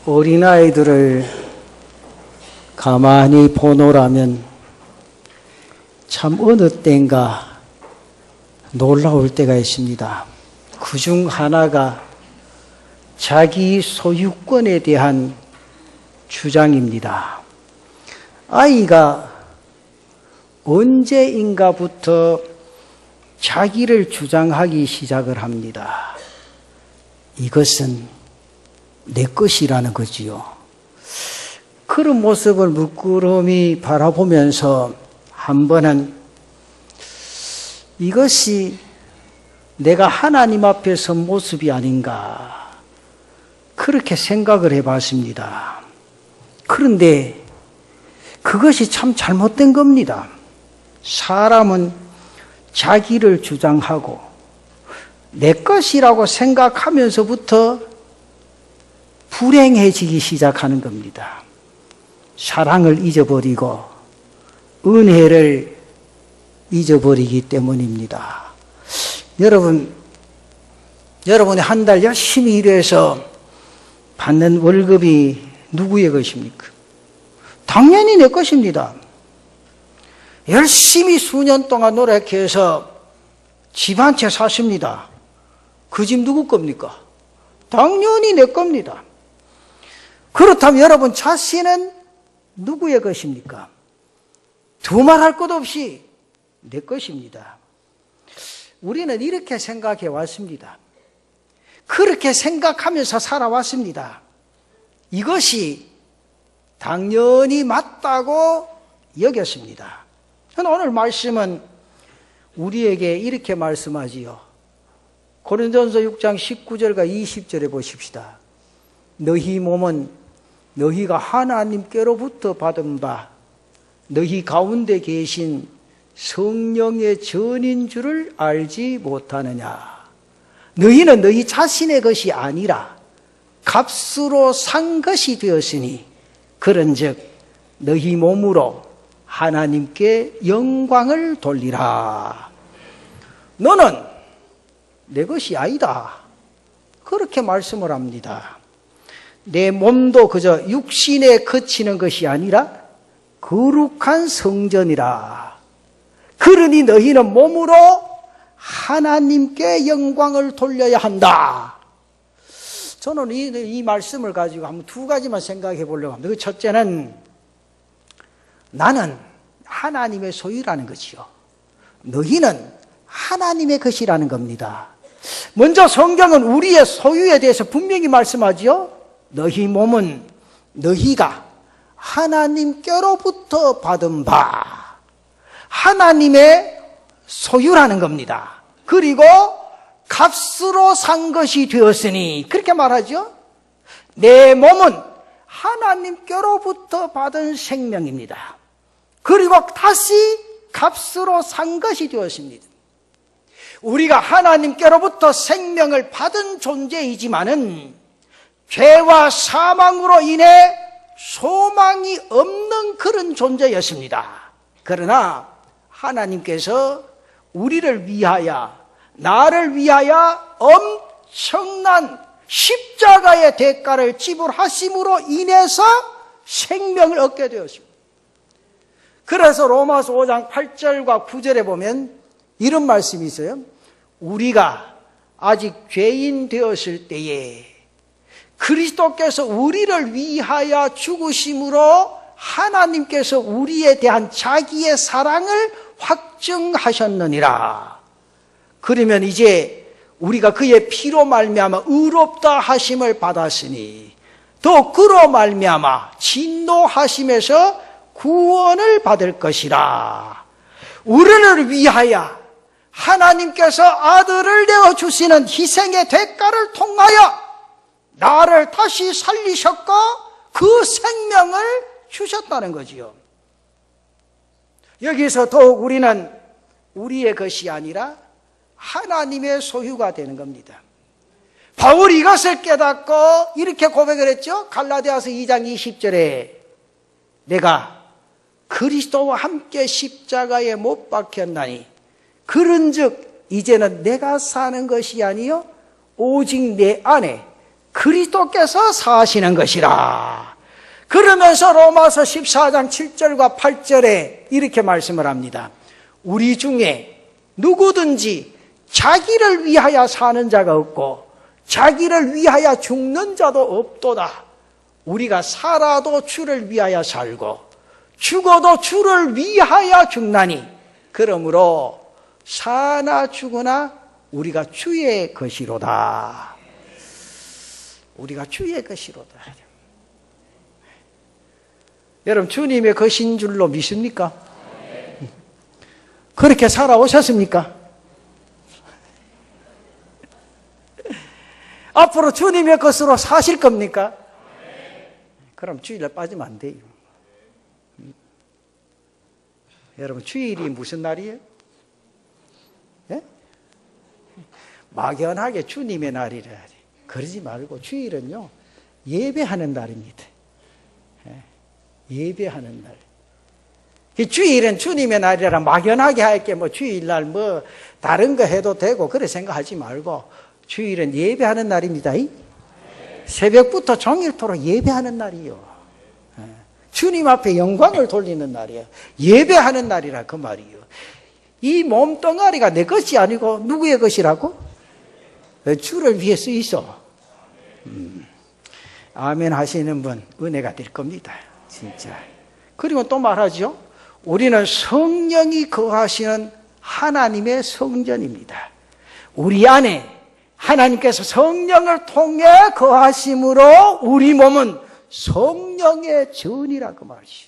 어린아이들을 가만히 보노라면 참 어느 때인가 놀라울 때가 있습니다. 그중 하나가 자기 소유권에 대한 주장입니다. 아이가 언제인가부터 자기를 주장하기 시작을 합니다. 이것은 내 것이라는 거지요. 그런 모습을 물끄러미 바라보면서 한 번은 이것이 내가 하나님 앞에 선 모습이 아닌가 그렇게 생각을 해봤습니다. 그런데 그것이 참 잘못된 겁니다. 사람은 자기를 주장하고 내 것이라고 생각하면서부터 불행해지기 시작하는 겁니다. 사랑을 잊어버리고 은혜를 잊어버리기 때문입니다. 여러분이 한 달 열심히 일해서 받는 월급이 누구의 것입니까? 당연히 내 것입니다. 열심히 수년 동안 노력해서 집 한 채 사십니다. 그 집 누구 겁니까? 당연히 내 겁니다. 그렇다면 여러분 자신은 누구의 것입니까? 두말할 것 없이 내 것입니다. 우리는 이렇게 생각해 왔습니다. 그렇게 생각하면서 살아왔습니다. 이것이 당연히 맞다고 여겼습니다. 오늘 말씀은 우리에게 이렇게 말씀하지요. 고린도전서 6장 19절과 20절에 보십시다. 너희 몸은 너희가 하나님께로부터 받은 바 너희 가운데 계신 성령의 전인 줄을 알지 못하느냐. 너희는 너희 자신의 것이 아니라 값으로 산 것이 되었으니 그런즉 너희 몸으로 하나님께 영광을 돌리라. 너는 내 것이 아니다. 그렇게 말씀을 합니다. 내 몸도 그저 육신에 그치는 것이 아니라 거룩한 성전이라. 그러니 너희는 몸으로 하나님께 영광을 돌려야 한다. 저는 이 말씀을 가지고 한번 두 가지만 생각해 보려고 합니다. 그 첫째는 나는 하나님의 소유라는 것이요. 너희는 하나님의 것이라는 겁니다. 먼저 성경은 우리의 소유에 대해서 분명히 말씀하지요. 너희 몸은 너희가 하나님께로부터 받은 바 하나님의 소유라는 겁니다. 그리고 값으로 산 것이 되었으니 그렇게 말하죠. 내 몸은 하나님께로부터 받은 생명입니다. 그리고 다시 값으로 산 것이 되었습니다. 우리가 하나님께로부터 생명을 받은 존재이지만은 죄와 사망으로 인해 소망이 없는 그런 존재였습니다. 그러나 하나님께서 우리를 위하여, 나를 위하여 엄청난 십자가의 대가를 지불하심으로 인해서 생명을 얻게 되었습니다. 그래서 로마서 5장 8절과 9절에 보면 이런 말씀이 있어요. 우리가 아직 죄인 되었을 때에 그리스도께서 우리를 위하여 죽으심으로 하나님께서 우리에 대한 자기의 사랑을 확증하셨느니라. 그러면 이제 우리가 그의 피로 말미암아 의롭다 하심을 받았으니 또 그로 말미암아 진노하심에서 구원을 받을 것이라. 우리를 위하여 하나님께서 아들을 내어주시는 희생의 대가를 통하여 나를 다시 살리셨고 그 생명을 주셨다는 거지요. 여기서 더욱 우리는 우리의 것이 아니라 하나님의 소유가 되는 겁니다. 바울이 이것을 깨닫고 이렇게 고백을 했죠. 갈라디아서 2장 20절에 내가 그리스도와 함께 십자가에 못 박혔나니 그런즉 이제는 내가 사는 것이 아니요 오직 내 안에 그리스도께서 사시는 것이라. 그러면서 로마서 14장 7절과 8절에 이렇게 말씀을 합니다. 우리 중에 누구든지 자기를 위하여 사는 자가 없고 자기를 위하여 죽는 자도 없도다. 우리가 살아도 주를 위하여 살고 죽어도 주를 위하여 죽나니 그러므로 사나 죽으나 우리가 주의 것이로다. 우리가 주의 것이로다. 여러분 주님의 것인 줄로 믿습니까? 그렇게 살아오셨습니까? 앞으로 주님의 것으로 사실 겁니까? 그럼 주일날 빠지면 안 돼요. 여러분 주일이 무슨 날이에요? 예? 막연하게 주님의 날이라 그러지 말고 주일은요 예배하는 날입니다. 예배하는 날. 주일은 주님의 날이라 막연하게 할게 뭐 주일날 뭐 다른 거 해도 되고 그래 생각하지 말고 주일은 예배하는 날입니다. 새벽부터 종일토록 예배하는 날이요. 주님 앞에 영광을 돌리는 날이에요. 예배하는 날이라 그 말이요. 이 몸뚱아리가 내 것이 아니고 누구의 것이라고? 주를 위해 쓰이소. 아멘 하시는 분 은혜가 될 겁니다. 진짜. 그리고 또 말하죠. 우리는 성령이 거하시는 하나님의 성전입니다. 우리 안에 하나님께서 성령을 통해 거하심으로 우리 몸은 성령의 전이라고 말이죠.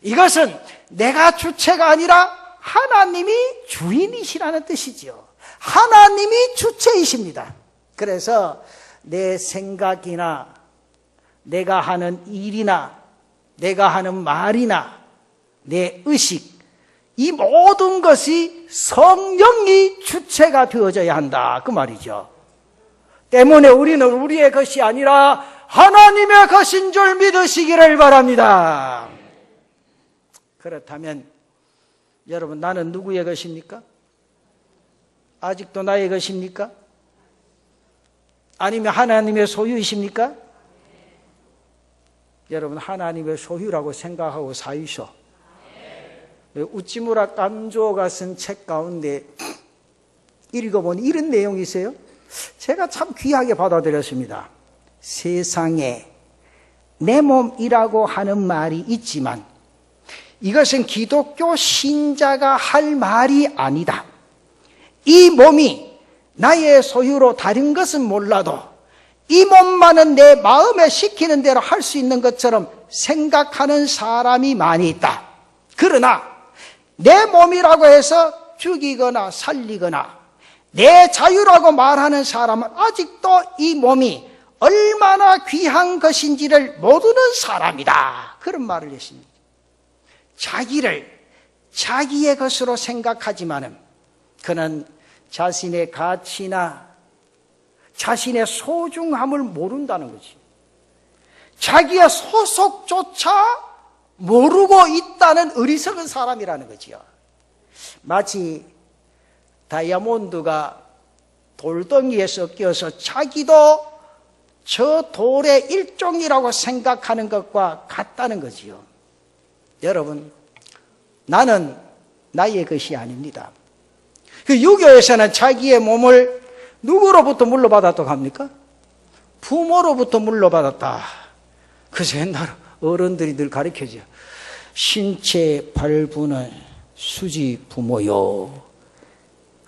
이것은 내가 주체가 아니라 하나님이 주인이시라는 뜻이죠. 하나님이 주체이십니다. 그래서 내 생각이나 내가 하는 일이나 내가 하는 말이나 내 의식 이 모든 것이 성령이 주체가 되어져야 한다 그 말이죠. 때문에 우리는 우리의 것이 아니라 하나님의 것인 줄 믿으시기를 바랍니다. 그렇다면 여러분 나는 누구의 것입니까? 아직도 나의 것입니까? 아니면 하나님의 소유이십니까? 여러분 하나님의 소유라고 생각하고 사유쇼. 우찌무라 깐조가 쓴 책 가운데 읽어보니 이런 내용이 있어요. 제가 참 귀하게 받아들였습니다. 세상에 내 몸이라고 하는 말이 있지만 이것은 기독교 신자가 할 말이 아니다. 이 몸이 나의 소유로 다른 것은 몰라도 이 몸만은 내 마음에 시키는 대로 할 수 있는 것처럼 생각하는 사람이 많이 있다. 그러나 내 몸이라고 해서 죽이거나 살리거나 내 자유라고 말하는 사람은 아직도 이 몸이 얼마나 귀한 것인지를 모르는 사람이다. 그런 말을 했습니다. 자기를 자기의 것으로 생각하지만은 그는 자신의 가치나 자신의 소중함을 모른다는 거지. 자기의 소속조차 모르고 있다는 어리석은 사람이라는 거지요. 마치 다이아몬드가 돌덩이에 섞여서 자기도 저 돌의 일종이라고 생각하는 것과 같다는 거지요. 여러분, 나는 나의 것이 아닙니다. 그 유교에서는 자기의 몸을 누구로부터 물려받았다고 합니까? 부모로부터 물려받았다. 그래서 옛날 어른들이 늘 가르쳐줘요. 신체 발부는 수지 부모요.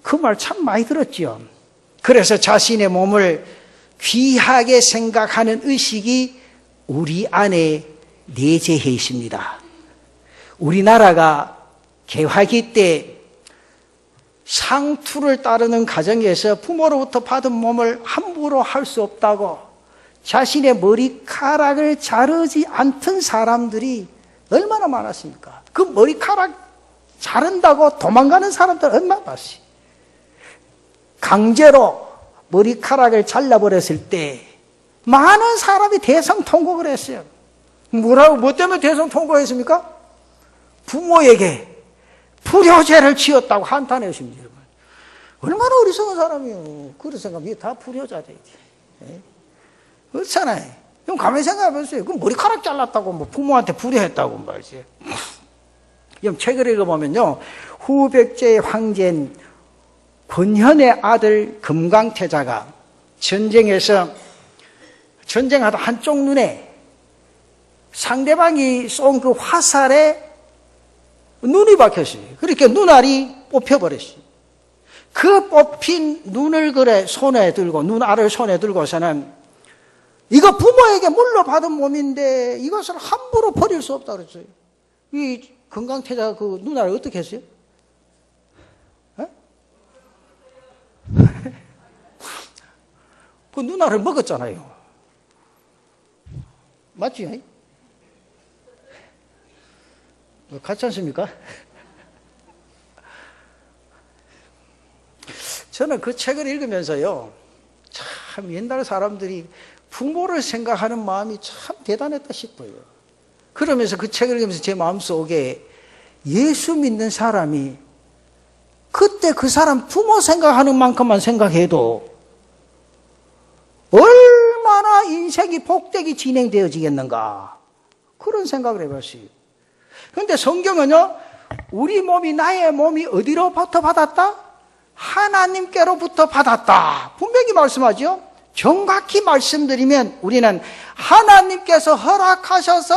그 말 참 많이 들었지요. 그래서 자신의 몸을 귀하게 생각하는 의식이 우리 안에 내재해 있습니다. 우리나라가 개화기 때 상투를 따르는 가정에서 부모로부터 받은 몸을 함부로 할 수 없다고 자신의 머리카락을 자르지 않던 사람들이 얼마나 많았습니까? 그 머리카락 자른다고 도망가는 사람들 얼마나 많았어요. 강제로 머리카락을 잘라버렸을 때 많은 사람이 대성통곡을 했어요. 뭐라고, 뭐 때문에 대성통곡했습니까? 부모에게 불효죄를 지었다고 한탄했습니다. 얼마나 어리석은 사람이에요. 그런 생각하면 다 불효자들이지. 그렇잖아요. 그럼 가만히 생각해 보세요. 그럼 머리카락 잘랐다고 뭐 부모한테 불효했다고 말이지. 그럼 책을 읽어보면요. 후백제의 황제인 권현의 아들 금강태자가 전쟁에서 전쟁하다 한쪽 눈에 상대방이 쏜 그 화살에 눈이 박혔어요. 그렇게 눈알이 뽑혀버렸어요. 그 뽑힌 눈을 그래 손에 들고, 눈알을 손에 들고서는 이거 부모에게 물려받은 몸인데 이것을 함부로 버릴 수 없다 그랬어요. 이 금강태자가 그 눈알을 어떻게 했어요? 그 눈알을 먹었잖아요. 맞지? 같지 않습니까? 저는 그 책을 읽으면서요, 참 옛날 사람들이 부모를 생각하는 마음이 참 대단했다 싶어요. 그러면서 그 책을 읽으면서 제 마음속에 예수 믿는 사람이 그때 그 사람 부모 생각하는 만큼만 생각해도 얼마나 인생이 복되게 진행되어지겠는가, 그런 생각을 해봤어요. 그런데 성경은요, 우리 몸이, 나의 몸이 어디로부터 받았다? 하나님께로부터 받았다, 분명히 말씀하죠. 정확히 말씀드리면 우리는 하나님께서 허락하셔서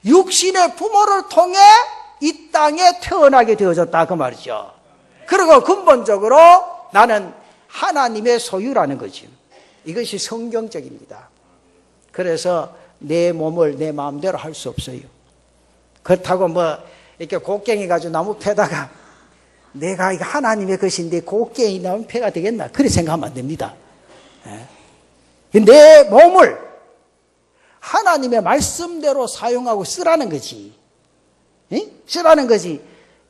육신의 부모를 통해 이 땅에 태어나게 되어졌다, 그 말이죠. 그리고 근본적으로 나는 하나님의 소유라는 거죠. 이것이 성경적입니다. 그래서 내 몸을 내 마음대로 할 수 없어요. 그렇다고 뭐 이렇게 곡괭이 가지고 나무 패다가 내가 이거 하나님의 것인데 곡괭이 나무 패가 되겠나, 그렇게 생각하면 안 됩니다. 내 몸을 하나님의 말씀대로 사용하고 쓰라는 거지. 쓰라는 거지.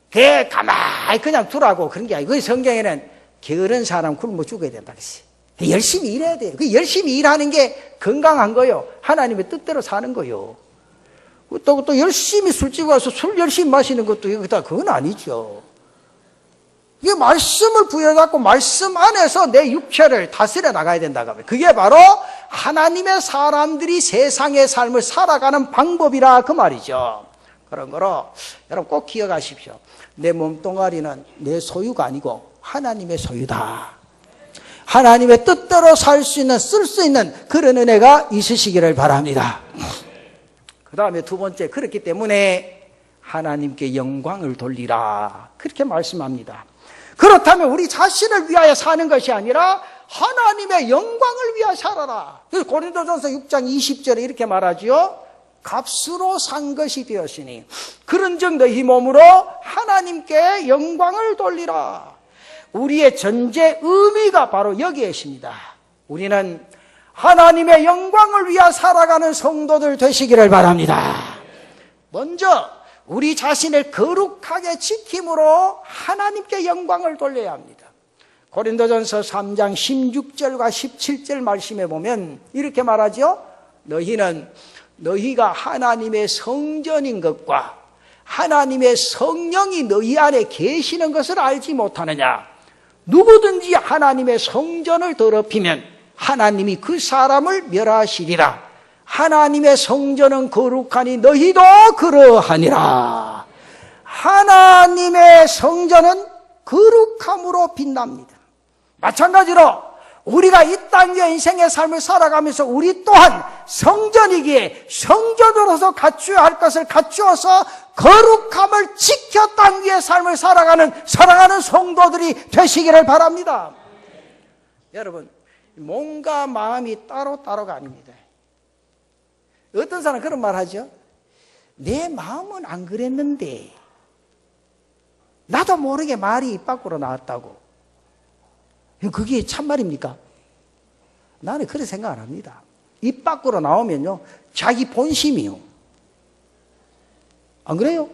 걔 가만히 그냥 두라고 그런 게 아니고, 성경에는 게으른 사람 굶어 죽어야 된다 그랬어요. 열심히 일해야 돼요. 그 열심히 일하는 게 건강한 거요. 하나님의 뜻대로 사는 거요. 또 열심히 술집 가서 술 열심히 마시는 것도 그건 아니죠. 이게 말씀을 부여해갖고 말씀 안에서 내 육체를 다스려 나가야 된다고 하면, 그게 바로 하나님의 사람들이 세상의 삶을 살아가는 방법이라, 그 말이죠. 그런 거로 여러분 꼭 기억하십시오. 내 몸뚱아리는 내 소유가 아니고 하나님의 소유다. 하나님의 뜻대로 살 수 있는, 쓸 수 있는 그런 은혜가 있으시기를 바랍니다. 그 다음에 두 번째, 그렇기 때문에 하나님께 영광을 돌리라, 그렇게 말씀합니다. 그렇다면 우리 자신을 위하여 사는 것이 아니라 하나님의 영광을 위하여 살아라. 그래서 고린도전서 6장 20절에 이렇게 말하지요. 값으로 산 것이 되었으니 그런즉 너희 몸으로 하나님께 영광을 돌리라. 우리의 전제 의미가 바로 여기에 있습니다. 우리는 하나님의 영광을 위하여 살아가는 성도들 되시기를 바랍니다. 먼저 우리 자신을 거룩하게 지킴으로 하나님께 영광을 돌려야 합니다. 고린도전서 3장 16절과 17절 말씀에 보면 이렇게 말하죠. 너희가 하나님의 성전인 것과 하나님의 성령이 너희 안에 계시는 것을 알지 못하느냐. 누구든지 하나님의 성전을 더럽히면 하나님이 그 사람을 멸하시리라. 하나님의 성전은 거룩하니 너희도 그러하니라. 하나님의 성전은 거룩함으로 빛납니다. 마찬가지로 우리가 이 땅의 인생의 삶을 살아가면서 우리 또한 성전이기에 성전으로서 갖추어야 할 것을 갖추어서 거룩함을 지켜 땅 위의 삶을 살아가는 사랑하는 성도들이 되시기를 바랍니다. 여러분, 몸과 마음이 따로따로가 아닙니다. 어떤 사람은 그런 말 하죠. 내 마음은 안 그랬는데 나도 모르게 말이 입 밖으로 나왔다고. 그게 참말입니까? 나는 그렇게 생각 안 합니다. 입 밖으로 나오면요, 자기 본심이요. 안 그래요?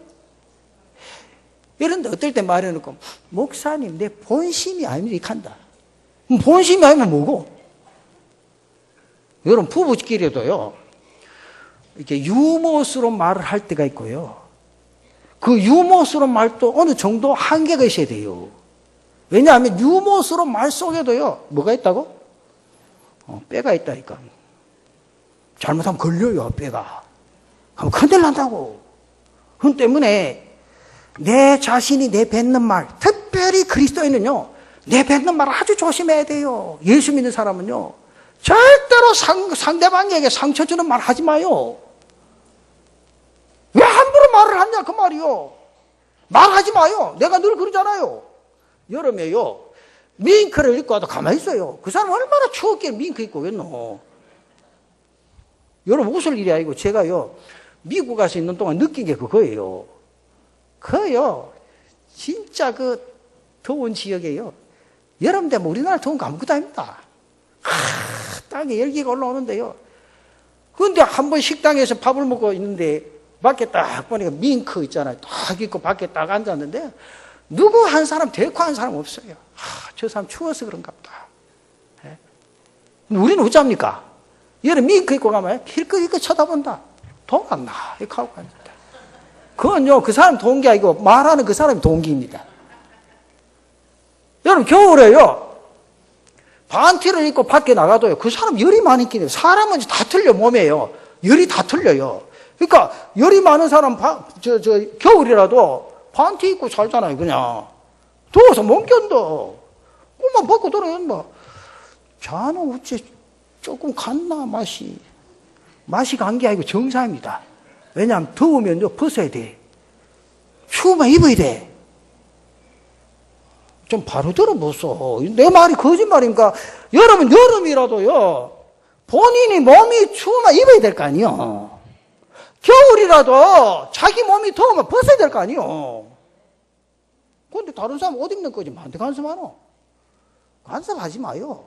이런데 어떨 때 말해놓고, 목사님, 내 본심이 아닙니다. 이렇게 한다. 본심이 아니면 뭐고? 여러분, 부부끼리도요, 이렇게 유머스러운 말을 할 때가 있고요. 그 유머스러운 말도 어느 정도 한계가 있어야 돼요. 왜냐하면 유머스러운 말 속에도요, 뭐가 있다고? 뼈가 있다니까. 잘못하면 걸려요, 뼈가. 그럼 큰일 난다고. 그 때문에 내 자신이 내뱉는 말, 특별히 그리스도인은요, 내뱉는 말을 아주 조심해야 돼요. 예수 믿는 사람은요, 절대로 상대방에게 상처 주는 말 하지 마요. 왜 함부로 말을 하냐, 그 말이요. 말하지 마요. 내가 늘 그러잖아요. 여름에요, 밍크를 입고 와도 가만히 있어요. 그 사람 얼마나 추웠게 밍크 입고 있노. 여러분, 웃을 일이 아니고, 제가요, 미국 가서 있는 동안 느낀 게 그거예요. 그요, 진짜 그 더운 지역에요, 여름 되면 우리나라 더운 거 아무것도 아닙니다. 땅에 열기가 올라오는데요. 그런데 한 번 식당에서 밥을 먹고 있는데, 밖에 딱 보니까 밍크 있잖아요. 딱 입고 밖에 딱 앉았는데, 누구 한 사람, 대꾸한 사람 없어요. 저 사람 추워서 그런가 보다. 예? 우리는 어쩝니까? 여름 밍크 입고 가면 힐끗힐끗 쳐다본다. 돈 안 나. 이렇게 하고 갑니다. 그건요, 그 사람 동기 아니고 말하는 그 사람이 동기입니다. 여러분, 겨울에요, 반티를 입고 밖에 나가도요, 그 사람 열이 많긴 해요. 사람은 다 틀려, 몸에요. 열이 다 틀려요. 그러니까, 열이 많은 사람, 겨울이라도 반티 입고 살잖아요, 그냥. 더워서 못 견뎌. 그만 벗고 돌아요, 뭐. 자는 어째 조금 갔나, 맛이. 맛이 간 게 아니고 정상입니다. 왜냐하면 더우면요, 벗어야 돼. 추우면 입어야 돼. 좀 바로 들어보소. 내 말이 거짓말입니까? 여러분, 여름이라도요, 본인이 몸이 추우면 입어야 될 거 아니요. 겨울이라도 자기 몸이 더우면 벗어야 될 거 아니요. 그런데 다른 사람 옷 입는 거지. 만데 간섭하노? 간섭하지 마요.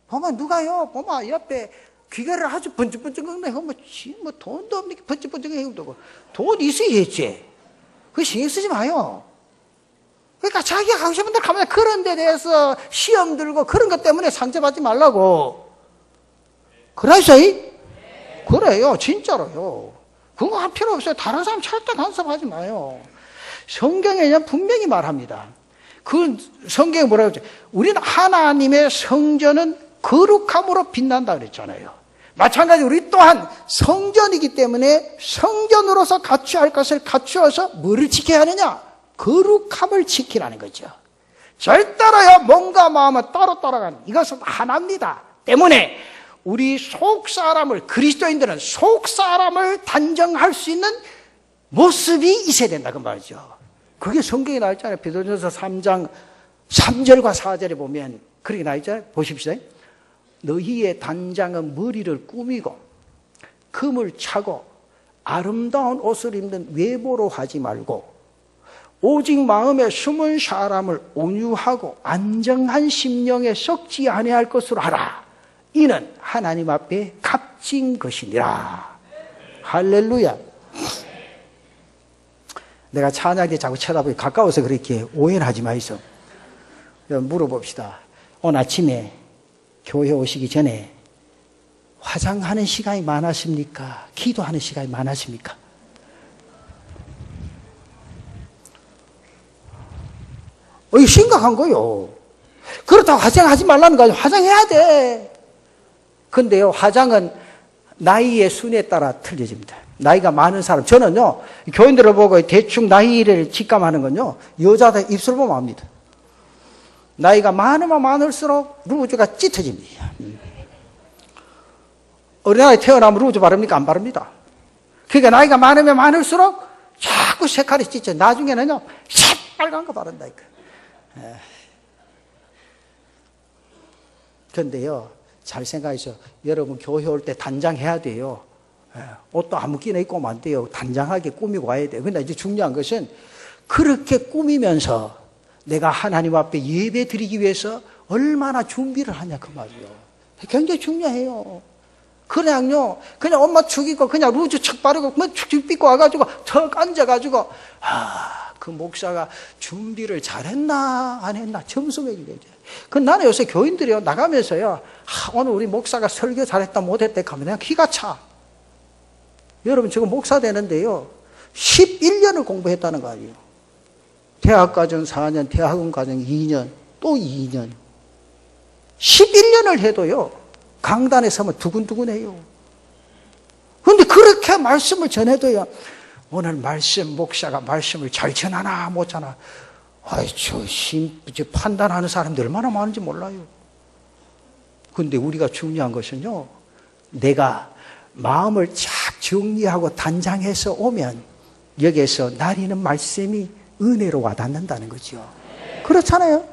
보면 누가요, 보면 옆에 귀가를 아주 번쩍번쩍하네. 뭐 돈도 없는 게 번쩍번쩍해. 돈 있어야지. 그 신경 쓰지 마요. 그러니까 자기가 가고 싶은 데 가면 그런 데 대해서 시험 들고 그런 것 때문에 상처받지 말라고. 그러셔이? 그래요. 진짜로요. 그거 할 필요 없어요. 다른 사람 절대 간섭하지 마요. 성경에는 분명히 말합니다. 그 성경에 뭐라고 했죠? 우리는 하나님의 성전은 거룩함으로 빛난다 그랬잖아요. 마찬가지로 우리 또한 성전이기 때문에 성전으로서 갖춰야 할 것을 갖추어서 뭐를 지켜야 하느냐? 거룩함을 지키라는 거죠. 절대로요, 몸과 마음은 따로 따라가는, 이것은 하나입니다. 때문에 우리 속사람을, 그리스도인들은 속사람을 단정할 수 있는 모습이 있어야 된다 그 말이죠. 그게 성경에 나와 있잖아요. 베드로전서 3장 3절과 4절에 보면 그렇게 나와 있잖아요. 보십시오. 너희의 단장은 머리를 꾸미고 금을 차고 아름다운 옷을 입는 외모로 하지 말고 오직 마음에 숨은 사람을 온유하고 안정한 심령에 썩지 아니할 것으로 하라. 이는 하나님 앞에 값진 것이니라. 할렐루야. 내가 찬양대 자꾸 쳐다보니 가까워서 그렇게 오해를 하지 마이소. 물어봅시다. 오늘 아침에 교회 오시기 전에 화장하는 시간이 많았습니까? 기도하는 시간이 많았습니까? 이거 심각한 거요. 그렇다고 화장하지 말라는 거 아니에요. 화장해야 돼. 근데요, 화장은 나이의 순에 따라 틀려집니다. 나이가 많은 사람, 저는요, 교인들을 보고 대충 나이를 직감하는 건요, 여자들 입술 보면 압니다. 나이가 많으면 많을수록 루즈가 짙어집니다. 어린아이 태어나면 루즈 바릅니까? 안 바릅니다. 그러니까 나이가 많으면 많을수록 자꾸 색깔이 짙죠. 나중에는요, 새빨간 거 바른다니까. 그런데요, 잘 생각해서 여러분 교회 올 때 단장해야 돼요. 옷도 아무끼나 입고 오면 안 돼요. 단장하게 꾸미고 와야 돼요. 근데 이제 중요한 것은 그렇게 꾸미면서 내가 하나님 앞에 예배 드리기 위해서 얼마나 준비를 하냐 그 말이에요. 굉장히 중요해요. 그냥 엄마 죽이고 그냥 루즈 척 바르고 축 입고 와가지고 턱 앉아가지고 그 목사가 준비를 잘했나 안 했나 점수 매기게 되죠. 그 나는 요새 교인들이요 나가면서요 오늘 우리 목사가 설교 잘했다 못했다 하면 그냥 기가 차. 여러분 지금 목사 되는데요 11년을 공부했다는 거 아니에요. 대학과정 4년, 대학원 과정 2년, 또 2년 11년을 해도요 강단에 서면 두근두근해요. 그렇게 말씀을 전해도요, 오늘 목사가 말씀을 잘 전하나 못 전하나, 저 판단하는 사람들 얼마나 많은지 몰라요. 근데 우리가 중요한 것은요, 내가 마음을 착 정리하고 단장해서 오면 여기에서 나리는 말씀이 은혜로 와닿는다는 거죠. 그렇잖아요.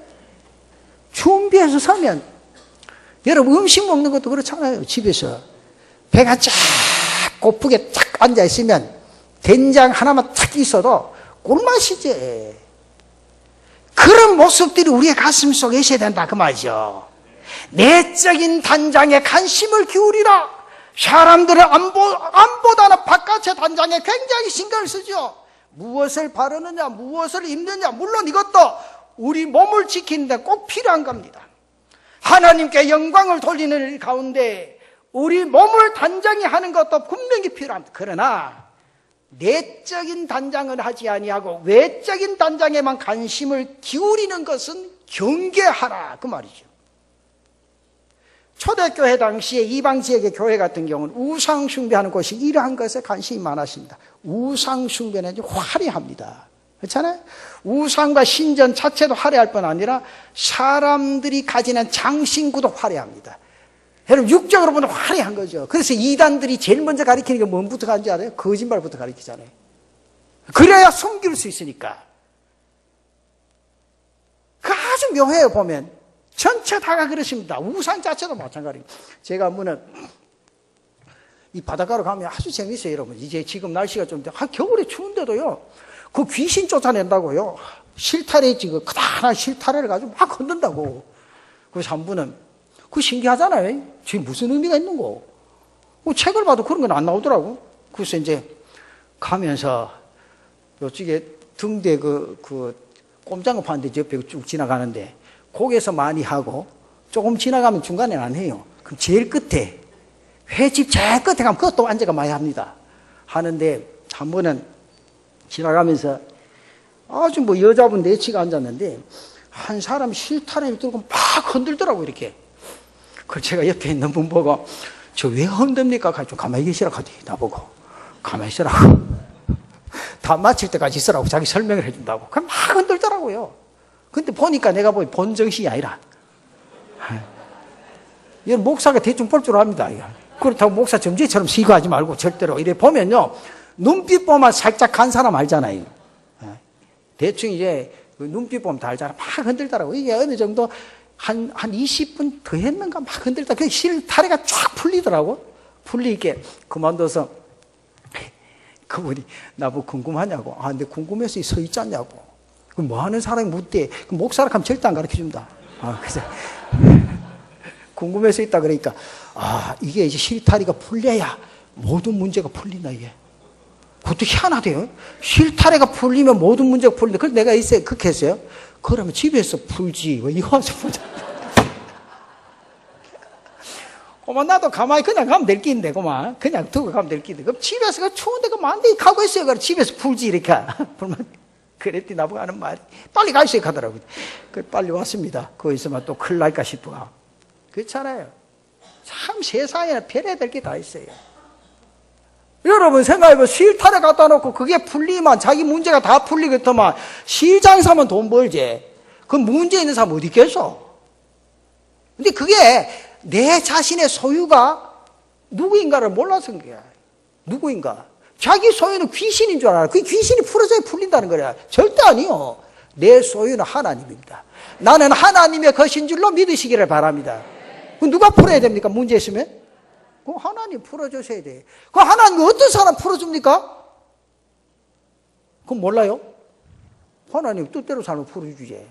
준비해서 서면, 여러분 음식 먹는 것도 그렇잖아요. 집에서 배가 쫙 고프게 탁 앉아 있으면 된장 하나만 탁 있어도 꿀맛이지. 그런 모습들이 우리의 가슴 속에 있어야 된다 그 말이죠. 내적인 단장에 관심을 기울이라. 사람들은 안보다는 바깥의 단장에 굉장히 신경을 쓰죠. 무엇을 바르느냐, 무엇을 입느냐, 물론 이것도 우리 몸을 지키는데 꼭 필요한 겁니다. 하나님께 영광을 돌리는 일 가운데 우리 몸을 단장히 하는 것도 분명히 필요합니다. 그러나 내적인 단장을 하지 아니하고 외적인 단장에만 관심을 기울이는 것은 경계하라 그 말이죠. 초대교회 당시에 이방지역의 교회 같은 경우는 우상 숭배하는 곳이 이러한 것에 관심이 많았습니다. 우상 숭배는 화려합니다. 그렇잖아요? 우상과 신전 자체도 화려할 뿐 아니라 사람들이 가지는 장신구도 화려합니다. 여러분 육적으로 보면 화려한 거죠. 그래서 이단들이 제일 먼저 가리키는 게 뭔부터 가는지 알아요? 거짓말부터 가리키잖아요. 그래야 숨길 수 있으니까. 그 아주 묘해요 보면. 전체 다가 그렇습니다. 우상 자체도 마찬가지입니다. 제가 한번은 이 바닷가로 가면 아주 재밌어요 여러분. 이제 지금 날씨가 좀 겨울에 추운데도요, 그 귀신 쫓아낸다고요. 실타래 지금 크다란 실타래를 가지고 막 흔든다고. 그래서 한 분은 그거 신기하잖아요. 저게 무슨 의미가 있는 거? 책을 봐도 그런 건 안 나오더라고. 그래서 이제 가면서 요쪽에 등대 그 꼼장어 파는데 옆에 쭉 지나가는데 거기에서 많이 하고 조금 지나가면 중간에는 안 해요. 그럼 제일 끝에 회집 제일 끝에 가면 그것도 앉아가 많이 합니다. 하는데 한 번은 지나가면서 아주 여자분 넷치가 앉았는데 한 사람 실타래를 들고 막 흔들더라고 이렇게. 그래서 제가 옆에 있는 분 보고 저 왜 흔듭니까? 좀 가만히 계시라고 하더니 나보고 가만히 있으라고. 다 마칠 때까지 있으라고 자기 설명을 해준다고. 그럼 막 흔들더라고요. 근데 보니까 내가 본 정신이 아니라 이건 목사가 대충 볼 줄 압니다. 그렇다고 목사 점쟁이처럼 시구하지 말고 절대로 이래 보면요 눈빛 보면 살짝 간 사람 알잖아요. 대충 이제 눈빛 보면 다 알잖아. 막 흔들더라고. 이게 어느 정도 한 20분 더 했는가 막 흔들다 그 실타래가 쫙 풀리더라고. 풀리게 그만둬서 그분이 나보고 궁금하냐고. 근데 궁금해서 서 있지 않냐고. 뭐 하는 사람이 묻대. 목사라 하면 절대 안 가르쳐 준다. 그래서 궁금해서 있다 그러니까 이게 이제 실타래가 풀려야 모든 문제가 풀린다 이게. 그것도 희한하대요. 실타래가 풀리면 모든 문제가 풀린다. 그래서 내가 그렇게 했어요. 그러면 집에서 풀지 왜 이거 와서 풀자. 그만 나도 가만히 그냥 가면 될 낀데 그만 그냥 두고 가면 될 낀데 그럼 집에서 그 추운데 그만 안 돼. 가고 있어요. 그럼 집에서 풀지 이렇게. 그랬더니 나보고 하는 말이 빨리 가 있어야 하더라고요. 빨리 왔습니다. 거기 있으면 또 큰일 날까 싶어. 그렇잖아요. 참 세상에는 별해야 될 게 다 있어요. 여러분 생각해보면 실타래 갖다 놓고 그게 풀리면 자기 문제가 다 풀리겠더만 시장 사면 돈 벌지. 그 문제 있는 사람 어디 있겠어? 근데 그게 내 자신의 소유가 누구인가를 몰라서 그런 거야. 누구인가? 자기 소유는 귀신인 줄 알아. 그 귀신이 풀어져야 풀린다는 거야. 절대 아니요. 내 소유는 하나님입니다. 나는 하나님의 것인 줄로 믿으시기를 바랍니다. 누가 풀어야 됩니까? 문제 있으면? 하나님 풀어주셔야 돼. 그 하나님 어떤 사람 풀어줍니까? 그건 몰라요? 하나님 뜻대로 살면 풀어주지.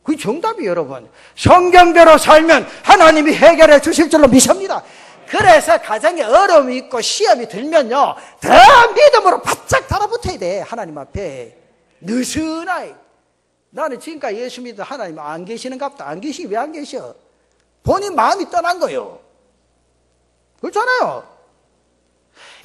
그게 정답이에요, 여러분. 성경대로 살면 하나님이 해결해 주실 줄로 믿습니다. 그래서 가정에 어려움이 있고 시험이 들면요, 더 믿음으로 바짝 달아붙어야 돼. 하나님 앞에 느슨하게. 나는 지금까지 예수 믿어 하나님 안 계시는갑다. 안 계시기 왜 안 계셔? 본인 마음이 떠난 거예요. 그렇잖아요.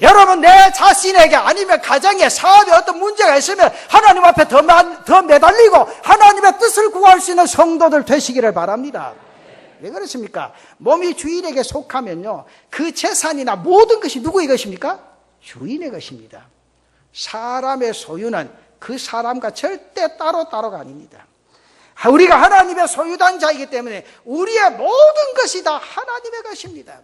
여러분 내 자신에게 아니면 가정에 사업에 어떤 문제가 있으면 하나님 앞에 더 매달리고 하나님의 뜻을 구할 수 있는 성도들 되시기를 바랍니다. 왜 그렇습니까? 몸이 주인에게 속하면요 그 재산이나 모든 것이 누구의 것입니까? 주인의 것입니다. 사람의 소유는 그 사람과 절대 따로따로가 아닙니다. 우리가 하나님의 소유된 자이기 때문에 우리의 모든 것이 다 하나님의 것입니다.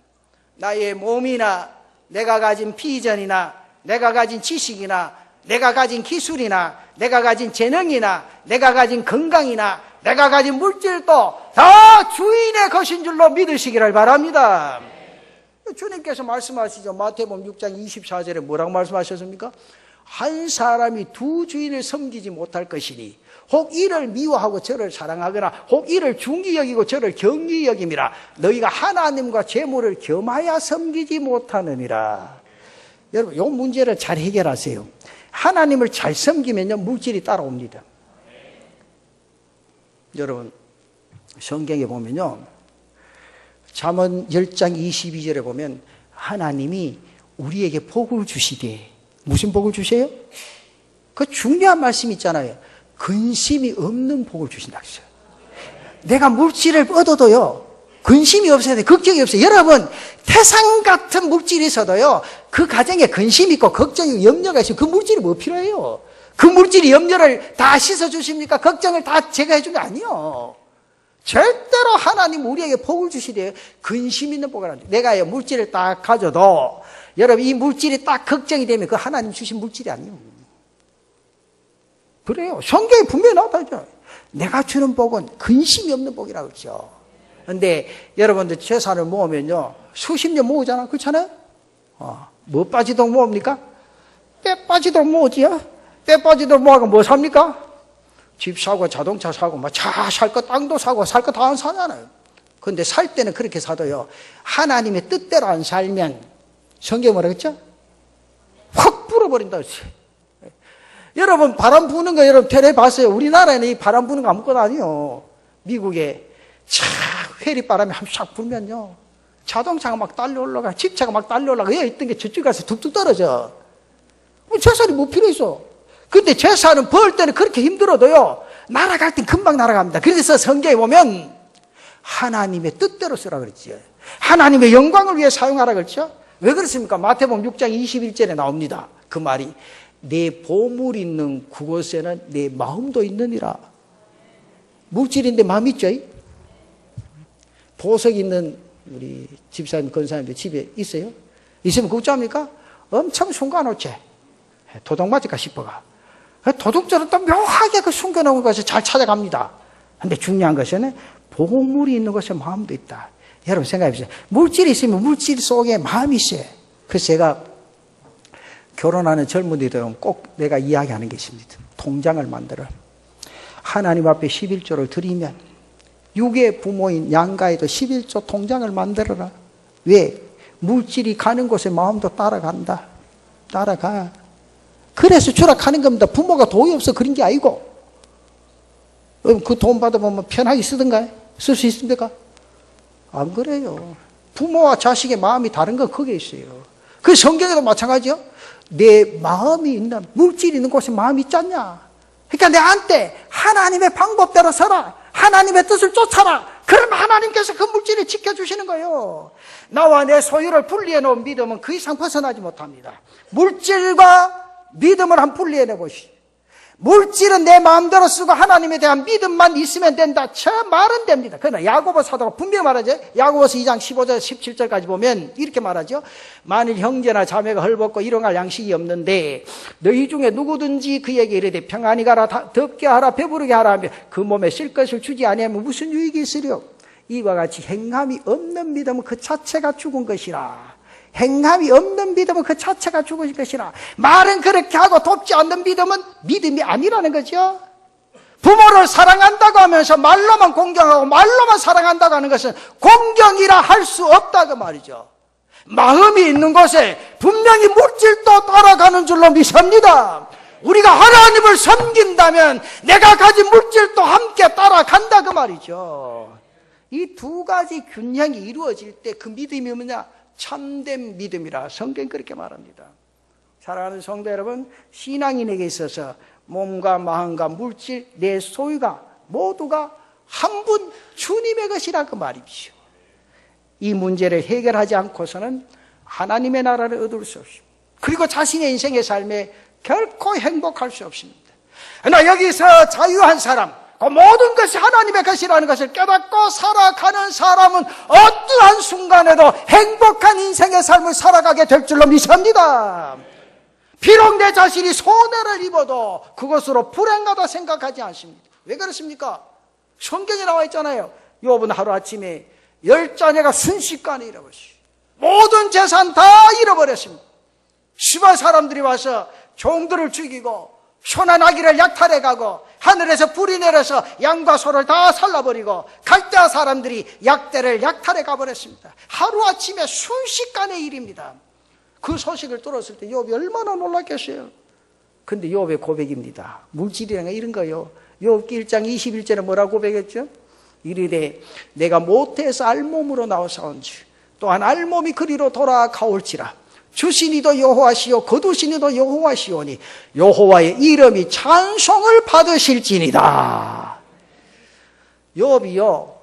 나의 몸이나 내가 가진 비전이나 내가 가진 지식이나 내가 가진 기술이나 내가 가진 재능이나 내가 가진 건강이나 내가 가진 물질도 다 주인의 것인 줄로 믿으시기를 바랍니다. 주님께서 말씀하시죠. 마태복음 6장 24절에 뭐라고 말씀하셨습니까? 한 사람이 두 주인을 섬기지 못할 것이니 혹 이를 미워하고 저를 사랑하거나 혹 이를 중히 여기고 저를 경히 여김이라. 너희가 하나님과 재물을 겸하여 섬기지 못하느니라. 여러분, 이 문제를 잘 해결하세요. 하나님을 잘 섬기면요 물질이 따라옵니다. 여러분, 성경에 보면요 잠언 10장 22절에 보면 하나님이 우리에게 복을 주시되, 무슨 복을 주세요? 그 중요한 말씀 있잖아요. 근심이 없는 복을 주신다고 했어요. 내가 물질을 얻어도요 근심이 없어야 돼. 걱정이 없어요. 여러분, 태산 같은 물질이 있어도요 그 가정에 근심이 있고 걱정이 염려가 있으면 그 물질이 뭐 필요해요? 그 물질이 염려를 다 씻어주십니까? 걱정을 다 제가 해준 게 아니에요. 절대로 하나님 우리에게 복을 주시대요. 근심 있는 복을 안 돼요. 내가 물질을 딱 가져도 여러분 이 물질이 딱 걱정이 되면 그 하나님 주신 물질이 아니에요. 그래요. 성경에 분명히 나와있죠. 내가 주는 복은 근심이 없는 복이라고 그러죠. 그런데 여러분들 재산을 모으면요 수십 년 모으잖아. 그렇잖아요. 뭐 빠지도록 모읍니까? 때 빠지도록 모으지요. 때 빠지도록 모아가 뭐 삽니까? 집 사고 자동차 사고 차 살 거 땅도 사고 살 거 다 안 사잖아요. 그런데 살 때는 그렇게 사도요 하나님의 뜻대로 안 살면 성경에 뭐라 그랬죠? 확 불어버린다 그랬어요. 여러분 바람 부는 거 여러분 테레비 봤어요? 우리나라에는 이 바람 부는 거 아무것도 아니에요. 미국에 회리바람이 한번 싹 불면요 자동차가 막 달려 올라가, 집차가 막 달려 올라가, 여기 있던 게 저쪽 가서 툭툭 떨어져. 재산이 뭐 필요 있어? 근데 재산은 벌 때는 그렇게 힘들어도요 날아갈 땐 금방 날아갑니다. 그래서 성경에 보면 하나님의 뜻대로 쓰라 그랬지. 하나님의 영광을 위해 사용하라 그랬죠. 왜 그렇습니까? 마태복음 6장 21절에 나옵니다. 그 말이 내 보물 있는 그곳에는 내 마음도 있느니라. 물질인데 마음 있죠? 보석 있는 우리 집사님, 권사님들 집에 있어요? 있으면 그거 어쩝니까? 엄청 숨겨놓지. 도둑맞을까 싶어가. 도둑들은 또 묘하게 그 숨겨놓은 것을 잘 찾아갑니다. 근데 중요한 것은 보물이 있는 곳에 마음도 있다. 여러분 생각해보세요. 물질이 있으면 물질 속에 마음이 있어요. 그래서 제가 결혼하는 젊은이들은 꼭 내가 이야기하는 게 있습니다. 통장을 만들어. 하나님 앞에 11조를 드리면 육의 부모인 양가에도 11조 통장을 만들어라. 왜? 물질이 가는 곳에 마음도 따라간다. 따라가. 그래서 추락하는 겁니다. 부모가 돈이 없어 그런 게 아니고. 그 돈 받아보면 편하게 쓰던가요? 쓸 수 있습니까? 안 그래요. 부모와 자식의 마음이 다른 건 거기에 있어요. 그 성경에도 마찬가지요. 내 마음이 있나, 물질이 있는 곳에 마음이 있지 않냐. 그러니까 내한테 하나님의 방법대로 서라. 하나님의 뜻을 쫓아라. 그러면 하나님께서 그 물질을 지켜주시는 거예요. 나와 내 소유를 분리해 놓은 믿음은 그 이상 벗어나지 못합니다. 물질과 믿음을 한번 분리해내 보시죠. 물질은 내 마음대로 쓰고 하나님에 대한 믿음만 있으면 된다. 저 말은 됩니다. 그러나 야고보 사도가 분명히 말하죠. 야고보서 2장 15절 17절까지 보면 이렇게 말하죠. 만일 형제나 자매가 헐벗고 일용할 양식이 없는데 너희 중에 누구든지 그에게 이르되 평안히 가라, 덥게 하라, 배부르게 하라 하며 그 몸에 쓸 것을 주지 아니하면 무슨 유익이 있으려. 이와 같이 행함이 없는 믿음은 그 자체가 죽은 것이라. 행함이 없는 믿음은 그 자체가 죽은 것이라. 말은 그렇게 하고 돕지 않는 믿음은 믿음이 아니라는 거죠. 부모를 사랑한다고 하면서 말로만 공경하고 말로만 사랑한다고 하는 것은 공경이라 할 수 없다고 말이죠. 마음이 있는 곳에 분명히 물질도 따라가는 줄로 믿습니다. 우리가 하나님을 섬긴다면 내가 가진 물질도 함께 따라간다 그 말이죠. 이 두 가지 균형이 이루어질 때 그 믿음이 뭐냐? 참된 믿음이라 성경이 그렇게 말합니다. 사랑하는 성도 여러분, 신앙인에게 있어서 몸과 마음과 물질, 내 소유가 모두가 한 분 주님의 것이라 그 말이죠. 이 문제를 해결하지 않고서는 하나님의 나라를 얻을 수 없습니다. 그리고 자신의 인생의 삶에 결코 행복할 수 없습니다. 그러나 여기서 자유한 사람, 그 모든 것이 하나님의 것이라는 것을 깨닫고 살아가는 사람은 어떠한 순간에도 행복한 인생의 삶을 살아가게 될 줄로 믿습니다. 비록 내 자신이 손해를 입어도 그것으로 불행하다 생각하지 않습니다. 왜 그렇습니까? 성경에 나와 있잖아요. 욥은 하루아침에 10자녀가 순식간에 잃어버렸어요. 모든 재산 다 잃어버렸습니다. 수많은 사람들이 와서 종들을 죽이고 소나 나귀를 약탈해가고 하늘에서 불이 내려서 양과 소를 다 살라버리고 갈대아 사람들이 약대를 약탈해 가버렸습니다. 하루아침에 순식간의 일입니다. 그 소식을 들었을 때 욥이 얼마나 놀랐겠어요. 근데 욥의 고백입니다. 물질이란 이런 거요. 욥기 1장 21절에 뭐라고 고백했죠? 이르되 내가 모태에서 알몸으로 나와사온지 또한 알몸이 그리로 돌아가올지라 주시니도 여호와시요 거두시니도 여호와시오니 여호와의 이름이 찬송을 받으실지니다. 욥이요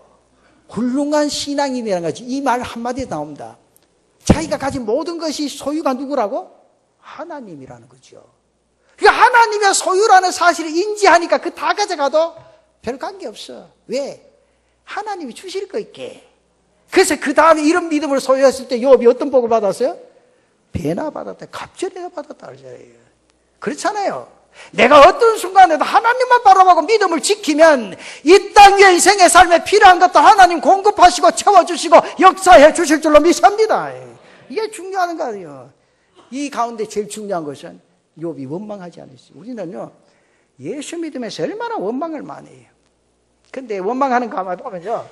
훌륭한 신앙인이라는 거지. 이 말 한마디에 나옵니다. 자기가 가진 모든 것이 소유가 누구라고? 하나님이라는 거죠. 그러니까 하나님의 소유라는 사실을 인지하니까 그 다 가져가도 별 관계없어. 왜? 하나님이 주실 거 있게. 그래서 그 다음에 이런 믿음을 소유했을 때 욥이 어떤 복을 받았어요? 배나 받았다. 갑절이나 받았다. 그렇잖아요. 내가 어떤 순간에도 하나님만 바라보고 믿음을 지키면 이 땅 위에 인생의 삶에 필요한 것도 하나님 공급하시고 채워주시고 역사해 주실 줄로 믿습니다. 이게 중요한 거예요. 이 가운데 제일 중요한 것은 욥이 원망하지 않았어요. 우리는요 예수 믿으면서 얼마나 원망을 많이 해요. 근데 원망하는 가만히 보면요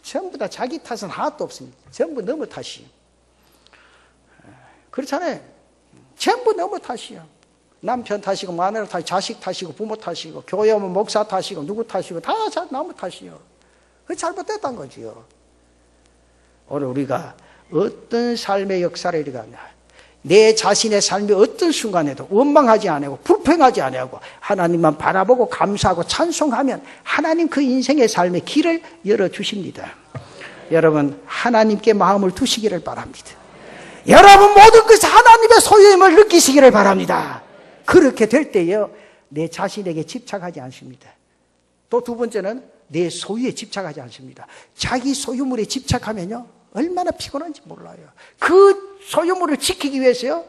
전부 다 자기 탓은 하나도 없습니다. 전부 너무 탓이에요. 그렇잖아요. 전부 너무 탓이에요. 남편 탓이고 마누라 탓이고 자식 탓이고 부모 탓이고 교회 오면 목사 탓이고 누구 탓이고 다 너무 탓이에요. 그게 잘못됐다는 거지요. 오늘 우리가 어떤 삶의 역사를 일어나냐, 내 자신의 삶의 어떤 순간에도 원망하지 않고 불평하지 않고 하나님만 바라보고 감사하고 찬송하면 하나님 그 인생의 삶의 길을 열어주십니다. 여러분 하나님께 마음을 두시기를 바랍니다. 여러분 모든 것이 하나님의 소유임을 느끼시기를 바랍니다. 그렇게 될 때요 내 자신에게 집착하지 않습니다. 또 두 번째는 내 소유에 집착하지 않습니다. 자기 소유물에 집착하면요 얼마나 피곤한지 몰라요. 그 소유물을 지키기 위해서요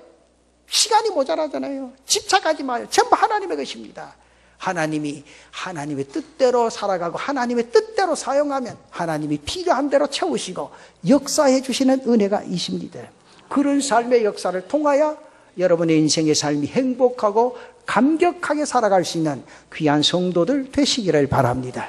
시간이 모자라잖아요. 집착하지 마요. 전부 하나님의 것입니다. 하나님이 하나님의 뜻대로 살아가고 하나님의 뜻대로 사용하면 하나님이 필요한 대로 채우시고 역사해 주시는 은혜가 있습니다. 그런 삶의 역사를 통하여 여러분의 인생의 삶이 행복하고 감격하게 살아갈 수 있는 귀한 성도들 되시기를 바랍니다.